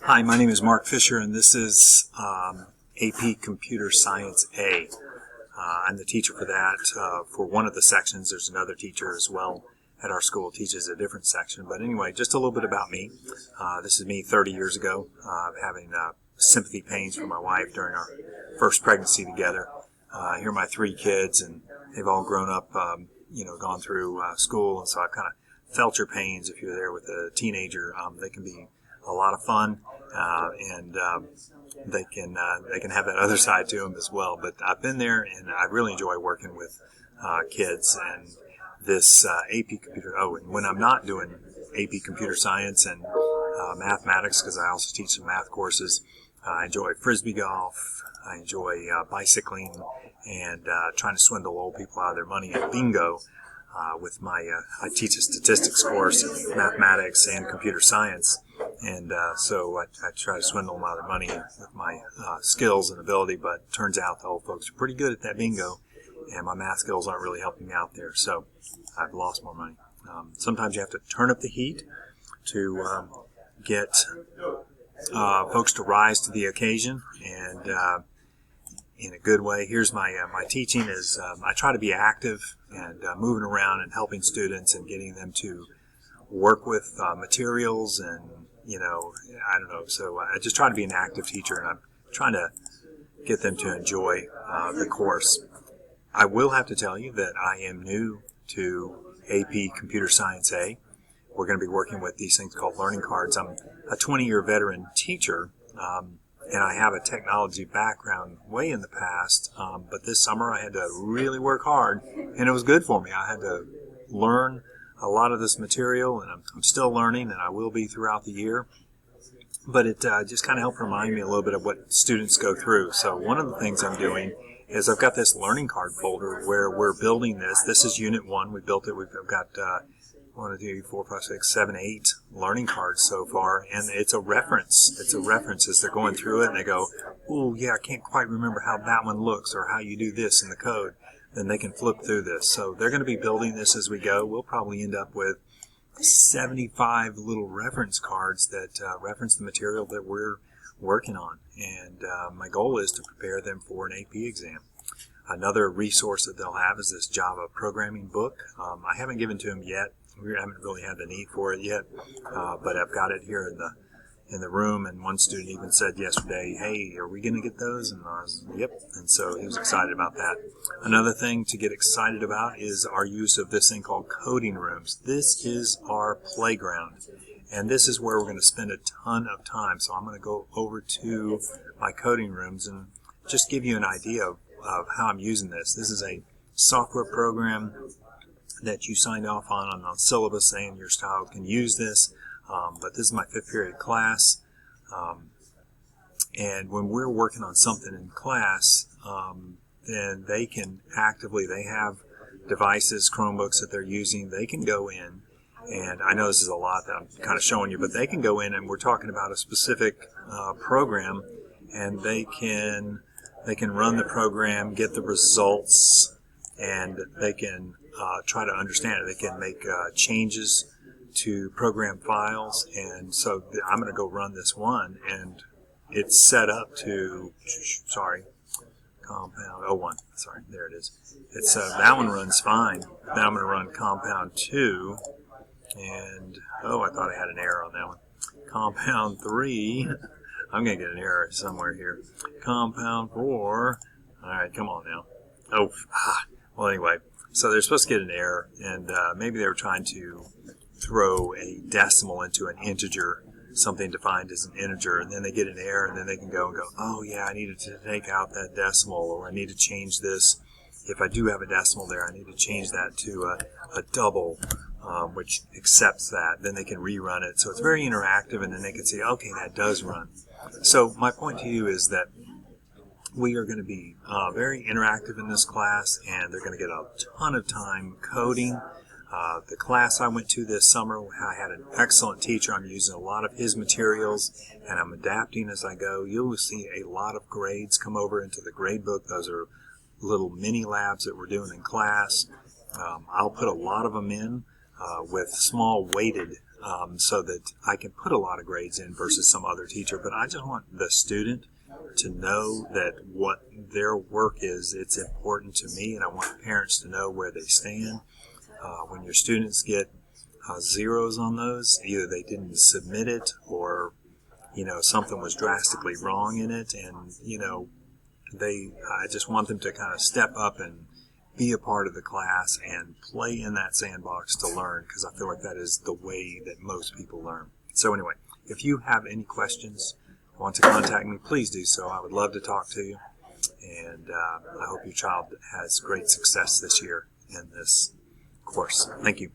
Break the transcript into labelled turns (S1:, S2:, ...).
S1: Hi, my name is Mark Fisher, and this is AP Computer Science A. I'm the teacher for that. For one of the sections, there's another teacher as well at our school who teaches a different section. But anyway, just a little bit about me. This is me 30 years ago, having sympathy pains for my wife during our first pregnancy together. Here are my 3 kids, and they've all grown up, gone through school, and so I've kind of felt your pains. If you're there with a teenager, they can be a lot of fun, and they can have that other side to them as well. But I've been there, and I really enjoy working with kids. And this AP computer. Oh, and when I'm not doing AP Computer Science and mathematics, because I also teach some math courses, I enjoy frisbee golf. I enjoy bicycling and trying to swindle old people out of their money at bingo. With my, I teach a statistics course in mathematics and computer science, and so I try to swindle them out of their money with my skills and ability, but it turns out the old folks are pretty good at that bingo, and my math skills aren't really helping me out there, so I've lost more money. Sometimes you have to turn up the heat to get folks to rise to the occasion, and in a good way. Here's my teaching is I try to be active and moving around and helping students and getting them to work with materials and, I don't know. So I just try to be an active teacher, and I'm trying to get them to enjoy the course. I will have to tell you that I am new to AP Computer Science A. We're going to be working with these things called learning cards. I'm a 20-year veteran teacher, and I have a technology background way in the past, but this summer I had to really work hard, and it was good for me. I had to learn a lot of this material, and I'm still learning, and I will be throughout the year. But it just kind of helped remind me a little bit of what students go through. So one of the things I'm doing is I've got this learning card folder where we're building this. This is Unit 1. We built it. We've got 1, 2, 3, 4, 5, 6, 7, 8 learning cards so far, and it's a reference. It's a reference as they're going through it, and they go, "Oh, yeah, I can't quite remember how that one looks or how you do this in the code." Then they can flip through this. So they're going to be building this as we go. We'll probably end up with 75 little reference cards that reference the material that we're working on, and my goal is to prepare them for an AP exam. Another resource that they'll have is this Java programming book. I haven't given to them yet. We haven't really had the need for it yet, but I've got it here in the room, and one student even said yesterday, "Hey, are we going to get those?" And I was, "Yep," and so he was excited about that. Another thing to get excited about is our use of this thing called coding rooms. This is our playground, and this is where we're going to spend a ton of time. So I'm going to go over to my coding rooms and just give you an idea of how I'm using this. This is a software program that you signed off on the syllabus saying your child can use this, but this is my 5th period class, and when we're working on something in class, then they can actively, they have devices, Chromebooks that they're using, they can go in, and I know this is a lot that I'm kind of showing you, but they can go in, and we're talking about a specific program, and they can run the program, get the results, and they can try to understand it. They can make changes to program files, and so I'm going to go run this one, and it's set up to, compound 01. Sorry, there it is. It's that one runs fine. Now I'm going to run compound 2, and I thought I had an error on that one. Compound 3. I'm going to get an error somewhere here. Compound 4. All right, come on now. Well, anyway, so they're supposed to get an error, and maybe they were trying to throw a decimal into an integer, something defined as an integer, and then they get an error, and then they can go, "Oh, yeah, I needed to take out that decimal, or I need to change this. If I do have a decimal there, I need to change that to a double, which accepts that." Then they can rerun it. So it's very interactive, and then they can say, "Okay, that does run." So my point to you is that we are going to be very interactive in this class, and they're going to get a ton of time coding. The class I went to this summer, I had an excellent teacher. I'm using a lot of his materials, and I'm adapting as I go. You'll see a lot of grades come over into the grade book. Those are little mini labs that we're doing in class. I'll put a lot of them in with small weighted so that I can put a lot of grades in versus some other teacher. But I just want the student to know that what their work is, it's important to me, and I want parents to know where they stand. When your students get zeros on those, either they didn't submit it or, something was drastically wrong in it, and, I just want them to kind of step up and be a part of the class and play in that sandbox to learn, because I feel like that is the way that most people learn. So anyway, if you have any questions, want to contact me, please do so. I would love to talk to you, and I hope your child has great success this year in this course. Thank you.